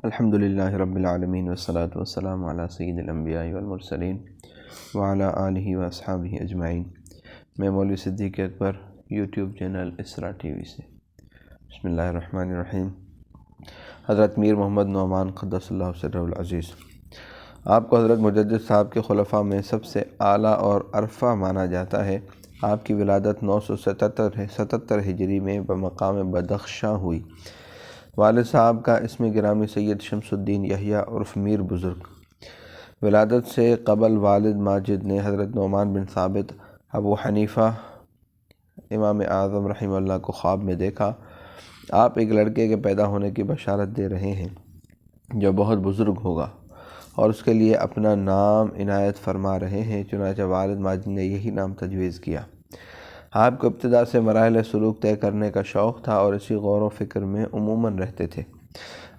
الحمدللہ رب العالمین والصلاة والسلام علی سید الانبیاء والمرسلین وعلی آلہ واصحابہ اجمعین۔ میں مولوی صدیق اکبر، یوٹیوب چینل اسرا ٹی وی سے۔ بسم اللہ الرحمن الرحیم۔ حضرت میر محمد نعمان قدس اللہ سرہ العزیز، آپ کو حضرت مجدد صاحب کے خلفاء میں سب سے اعلیٰ اور ارفع مانا جاتا ہے۔ آپ کی ولادت 977 ہجری میں بمقام بدخشاں ہوئی۔ والد صاحب کا اسم گرامی سید شمس الدین یحییٰ عرف میر بزرگ۔ ولادت سے قبل والد ماجد نے حضرت نعمان بن ثابت ابو حنیفہ امام اعظم رحمہ اللہ کو خواب میں دیکھا۔ آپ ایک لڑکے کے پیدا ہونے کی بشارت دے رہے ہیں جو بہت بزرگ ہوگا، اور اس کے لیے اپنا نام عنایت فرما رہے ہیں۔ چنانچہ والد ماجد نے یہی نام تجویز کیا۔ آپ کو ابتدا سے مراحل سلوک طے کرنے کا شوق تھا اور اسی غور و فکر میں عموماً رہتے تھے۔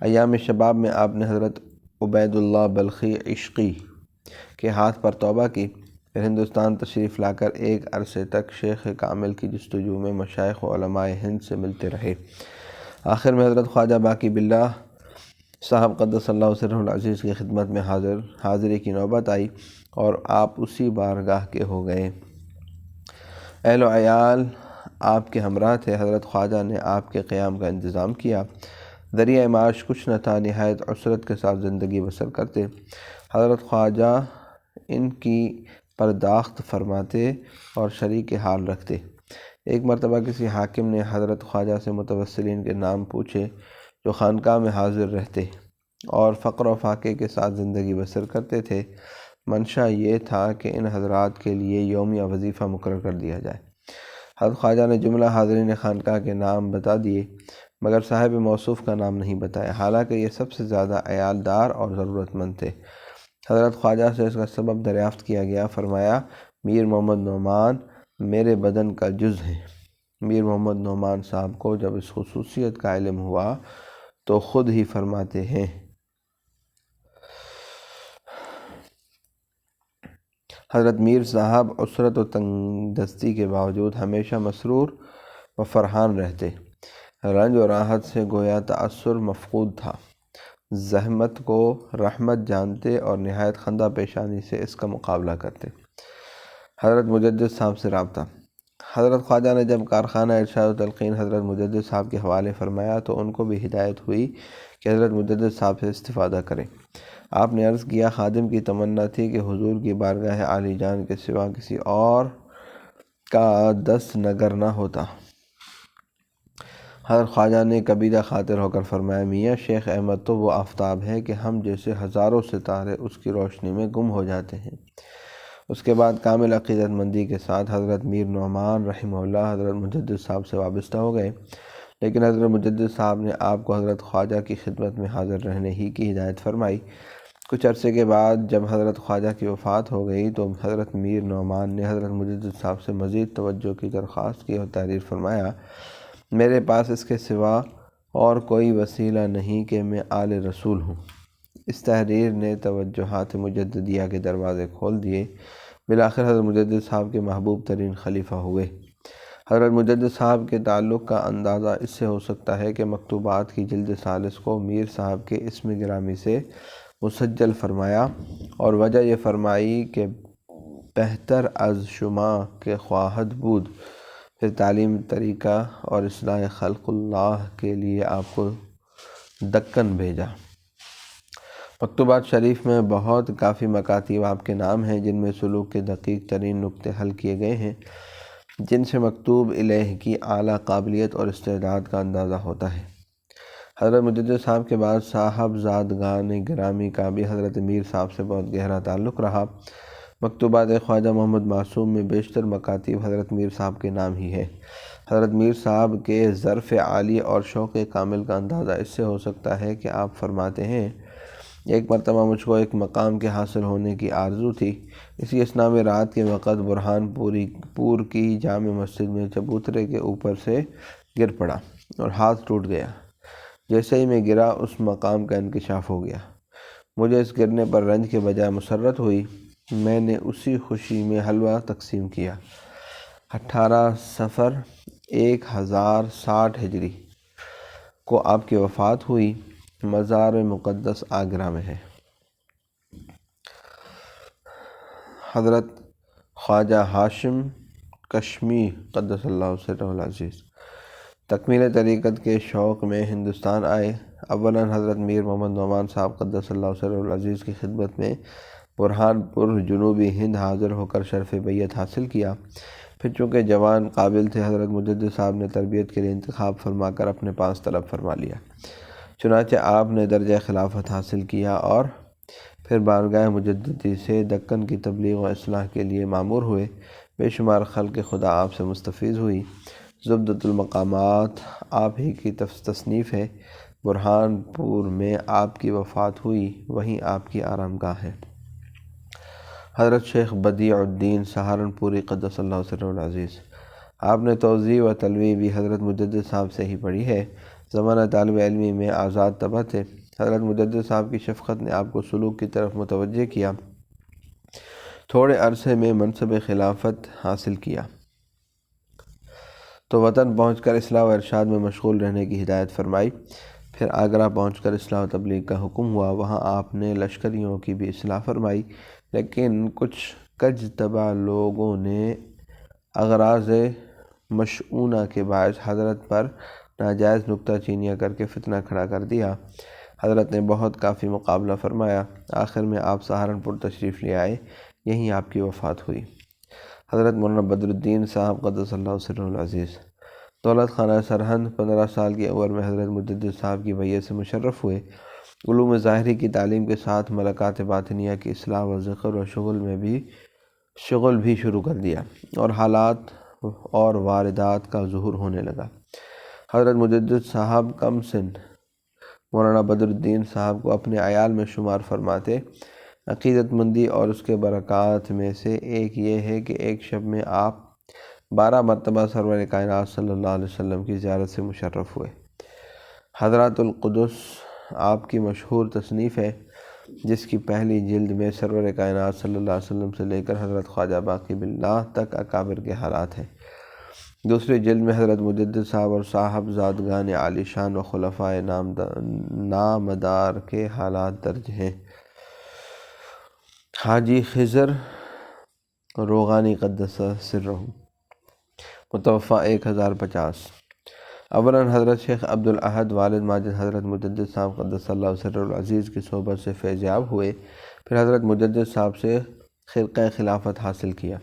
ایام شباب میں آپ نے حضرت عبید اللہ بلخی عشقی کے ہاتھ پر توبہ کی، پھر ہندوستان تشریف لا کر ایک عرصے تک شیخ کامل کی جستجو میں مشائخ و علماء ہند سے ملتے رہے۔ آخر میں حضرت خواجہ باقی باللہ صاحب قدس اللہ سرہ العزیز کی خدمت میں حاضری کی نوبت آئی اور آپ اسی بارگاہ کے ہو گئے۔ اہل و عیال آپ کے ہمراہ تھے۔ حضرت خواجہ نے آپ کے قیام کا انتظام کیا۔ ذریعہ معاش کچھ نہ تھا، نہایت عسرت کے ساتھ زندگی بسر کرتے۔ حضرت خواجہ ان کی پرداخت فرماتے اور شریک حال رکھتے۔ ایک مرتبہ کسی حاکم نے حضرت خواجہ سے متوسلین کے نام پوچھے جو خانقاہ میں حاضر رہتے اور فقر و فاقے کے ساتھ زندگی بسر کرتے تھے۔ منشا یہ تھا کہ ان حضرات کے لیے یومیہ وظیفہ مقرر کر دیا جائے۔ حضرت خواجہ نے جملہ حاضرین خانقاہ کے نام بتا دیے مگر صاحب موصوف کا نام نہیں بتایا، حالانکہ یہ سب سے زیادہ عیالدار اور ضرورت مند تھے۔ حضرت خواجہ سے اس کا سبب دریافت کیا گیا۔ فرمایا، میر محمد نعمان میرے بدن کا جز ہیں۔ میر محمد نعمان صاحب کو جب اس خصوصیت کا علم ہوا تو خود ہی فرماتے ہیں، حضرت میر صاحب عسرت و تنگ دستی کے باوجود ہمیشہ مسرور و فرحان رہتے۔ رنج و راحت سے گویا تأثر مفقود تھا۔ زحمت کو رحمت جانتے اور نہایت خندہ پیشانی سے اس کا مقابلہ کرتے۔ حضرت مجدد صاحب سے رابطہ۔ حضرت خواجہ نے جب کارخانہ ارشاد و تلقین حضرت مجدد صاحب کے حوالے فرمایا تو ان کو بھی ہدایت ہوئی کہ حضرت مجدد صاحب سے استفادہ کریں۔ آپ نے عرض کیا، خادم کی تمنا تھی کہ حضور کی بارگاہ عالی جان کے سوا کسی اور کا دست نگر نہ ہوتا۔ حضرت خواجہ نے کبیدہ خاطر ہو کر فرمایا، میاں شیخ احمد تو وہ آفتاب ہے کہ ہم جیسے ہزاروں ستارے اس کی روشنی میں گم ہو جاتے ہیں۔ اس کے بعد کامل عقیدت مندی کے ساتھ حضرت میر نعمان رحمہ اللہ حضرت مجدد صاحب سے وابستہ ہو گئے، لیکن حضرت مجدد صاحب نے آپ کو حضرت خواجہ کی خدمت میں حاضر رہنے ہی کی ہدایت فرمائی۔ کچھ عرصے کے بعد جب حضرت خواجہ کی وفات ہو گئی تو حضرت میر نعمان نے حضرت مجدد صاحب سے مزید توجہ کی درخواست کی اور تحریر فرمایا، میرے پاس اس کے سوا اور کوئی وسیلہ نہیں کہ میں آل رسول ہوں۔ اس تحریر نے توجہات مجددیہ کے دروازے کھول دیے۔ بالآخر حضرت مجدد صاحب کے محبوب ترین خلیفہ ہوئے۔ حضرت مجدد صاحب کے تعلق کا اندازہ اس سے ہو سکتا ہے کہ مکتوبات کی جلد ثالث کو میر صاحب کے اسم گرامی سے مسجل فرمایا اور وجہ یہ فرمائی کہ بہتر از شما کے خواہد بود، پھر تعلیم طریقہ اور اصلاح خلق اللہ کے لیے آپ کو دکن بھیجا۔ مکتوبات شریف میں بہت کافی مکاتیب آپ کے نام ہیں جن میں سلوک کے دقیق ترین نکتے حل کیے گئے ہیں، جن سے مکتوب الیہ کی اعلیٰ قابلیت اور استعداد کا اندازہ ہوتا ہے۔ حضرت مجدد صاحب کے بعد صاحبزادگان گرامی کا بھی حضرت میر صاحب سے بہت گہرا تعلق رہا۔ مکتوبات خواجہ محمد معصوم میں بیشتر مکاتیب حضرت میر صاحب کے نام ہی ہے۔ حضرت میر صاحب کے ظرف عالی اور شوق کامل کا اندازہ اس سے ہو سکتا ہے کہ آپ فرماتے ہیں، ایک مرتبہ مجھ کو ایک مقام کے حاصل ہونے کی آرزو تھی، اسی اثناء میں رات کے وقت برہان پور کی جامع مسجد میں چبوترے کے اوپر سے گر پڑا اور ہاتھ ٹوٹ گیا۔ جیسے ہی میں گرا اس مقام کا انکشاف ہو گیا۔ مجھے اس گرنے پر رنج کے بجائے مسرت ہوئی۔ میں نے اسی خوشی میں حلوہ تقسیم کیا۔ 18 صفر 1060 ہجری کو آپ کی وفات ہوئی۔ مزار مقدس آگرہ میں ہے۔ حضرت خواجہ ہاشم کشمی قدس اللہ سرہ العزیز تکمیل طریقت کے شوق میں ہندوستان آئے۔ اولاً حضرت میر محمد نعمان صاحب قدس اللہ سرہ العزیز کی خدمت میں برہان پور جنوبی ہند حاضر ہو کر شرف بیعت حاصل کیا۔ پھر چونکہ جوان قابل تھے، حضرت مجدد صاحب نے تربیت کے لیے انتخاب فرما کر اپنے پاس طلب فرما لیا۔ چنانچہ آپ نے درجہ خلافت حاصل کیا اور پھر بارگاہ مجددی سے دکن کی تبلیغ و اصلاح کے لیے مامور ہوئے۔ بے شمار خلق خدا آپ سے مستفیض ہوئی۔ زبدۃ المقامات آپ ہی کی تصنیف ہے۔ برہان پور میں آپ کی وفات ہوئی، وہیں آپ کی آرام گاہ ہے۔ حضرت شیخ بدیع الدین سہارنپوری قدس اللہ سرہ العزیز آپ نے توضیح و تلویح بھی حضرت مجدد صاحب سے ہی پڑھی ہے۔ زمانہ طالب علمی میں آزاد طبع تھے۔ حضرت مجدد صاحب کی شفقت نے آپ کو سلوک کی طرف متوجہ کیا۔ تھوڑے عرصے میں منصب خلافت حاصل کیا تو وطن پہنچ کر اصلاح و ارشاد میں مشغول رہنے کی ہدایت فرمائی۔ پھر آگرہ پہنچ کر اصلاح و تبلیغ کا حکم ہوا۔ وہاں آپ نے لشکریوں کی بھی اصلاح فرمائی، لیکن کچھ کج طبع لوگوں نے اغراض مشؤونہ کے باعث حضرت پر ناجائز نکتہ چینیاں کر کے فتنہ کھڑا کر دیا۔ حضرت نے بہت کافی مقابلہ فرمایا۔ آخر میں آپ سہارنپور تشریف لے آئے، یہیں آپ کی وفات ہوئی۔ حضرت مولانا بدر الدین صاحب قدس اللہ سرہ العزیز دولت خانہ سرہند 15 سال کی عمر میں حضرت مجدد صاحب کی بیعت سے مشرف ہوئے۔ علوم ظاہری کی تعلیم کے ساتھ ملکات باطنیہ کی اصلاح و ذکر و شغل بھی شروع کر دیا اور حالات اور واردات کا ظہور ہونے لگا۔ حضرت مجدد صاحب کم سن مولانا بدر الدین صاحب کو اپنے عیال میں شمار فرماتے۔ عقیدت مندی اور اس کے برکات میں سے ایک یہ ہے کہ ایک شب میں آپ 12 مرتبہ سرور کائنات صلی اللہ علیہ وسلم کی زیارت سے مشرف ہوئے۔ حضرات القدس آپ کی مشہور تصنیف ہے، جس کی پہلی جلد میں سرور کائنات صلی اللہ علیہ وسلم سے لے کر حضرت خواجہ باقی باللہ تک اکابر کے حالات ہیں۔ دوسری جلد میں حضرت مجدد صاحب اور صاحب زادگان عالی شان و خلفائے نامدار کے حالات درج ہیں۔ حاجی خضر روغانی قدس سرہ متوفی 1050۔ اولاً حضرت شیخ عبدالاحد والد ماجد حضرت مجدد صاحب قدس اللہ سرہ العزیز کی صحبت سے فیض یاب ہوئے۔ پھر حضرت مجدد صاحب سے خرقہ خلافت حاصل کیا۔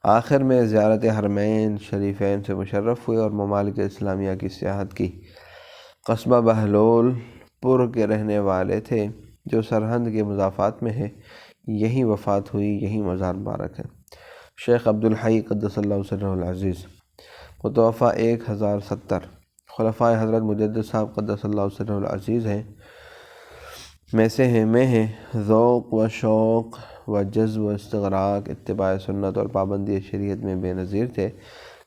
آخر میں زیارت حرمین شریفین سے مشرف ہوئے اور ممالک اسلامیہ کی سیاحت کی۔ قصبہ بہلول پور کے رہنے والے تھے، جو سرہند کے مضافات میں ہے۔ یہیں وفات ہوئی، یہیں مزار مبارک ہے۔ شیخ عبدالحی قدس اللہ سرہ العزیز متوفی 1070۔ خلفائے حضرت مجدد صاحب قدس اللہ سرہ العزیز میں ہیں ذوق و شوق و جذب و استغراق اتباع سنت اور پابندی شریعت میں بے نظیر تھے۔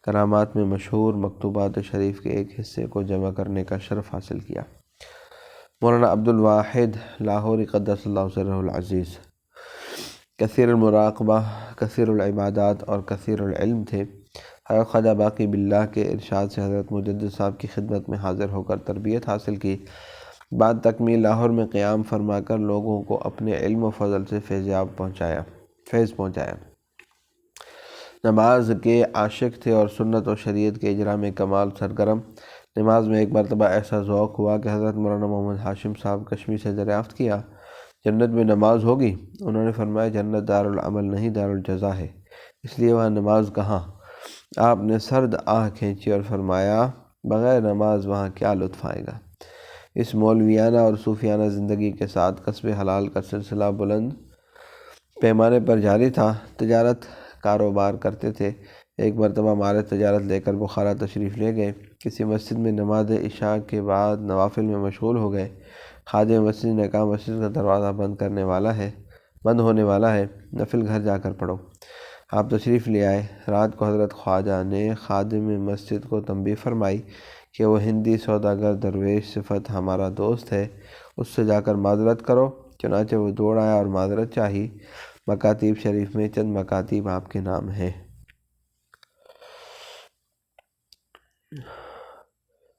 کرامات میں مشہور مکتوبات شریف کے ایک حصے کو جمع کرنے کا شرف حاصل کیا۔ مولانا عبدالواحد لاہوری قدس اللہ سرہ العزیز کثیر المراقبہ، کثیر العبادات اور کثیر العلم تھے۔ حضرت خواجہ باقی باللہ کے ارشاد سے حضرت مجدد صاحب کی خدمت میں حاضر ہو کر تربیت حاصل کی۔ بعد تکمیل لاہور میں قیام فرما کر لوگوں کو اپنے علم و فضل سے فیض پہنچایا۔ نماز کے عاشق تھے اور سنت و شریعت کے اجرا میں کمال سرگرم۔ نماز میں ایک مرتبہ ایسا ذوق ہوا کہ حضرت مولانا محمد ہاشم صاحب کشمی سے دریافت کیا، جنت میں نماز ہوگی؟ انہوں نے فرمایا، جنت دارالعمل نہیں دارالجزا ہے، اس لیے وہاں نماز کہاں؟ آپ نے سرد آہ کھینچی اور فرمایا، بغیر نماز وہاں کیا لطف آئے گا؟ اس مولویانہ اور صوفیانہ زندگی کے ساتھ کسب حلال کا سلسلہ بلند پیمانے پر جاری تھا۔ تجارت کاروبار کرتے تھے۔ ایک مرتبہ مال تجارت لے کر بخارا تشریف لے گئے۔ کسی مسجد میں نماز عشاء کے بعد نوافل میں مشغول ہو گئے۔ خادم مسجد نے کہا، مسجد کا دروازہ بند ہونے والا ہے، نفل گھر جا کر پڑھو۔ آپ تشریف لے آئے۔ رات کو حضرت خواجہ نے خادم مسجد کو تنبیہ فرمائی کہ وہ ہندی سوداگر درویش صفت ہمارا دوست ہے، اس سے جا کر معذرت کرو۔ چنانچہ وہ دوڑ آیا اور معذرت چاہی۔ مکاتیب شریف میں چند مکاتیب آپ کے نام ہیں۔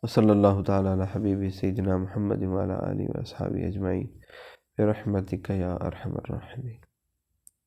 وصلی اللہ تعالی علی حبیب سیدنا محمد وعلی آلہ و اصحابہ اجمعین برحمتک یا ارحم الراحمین.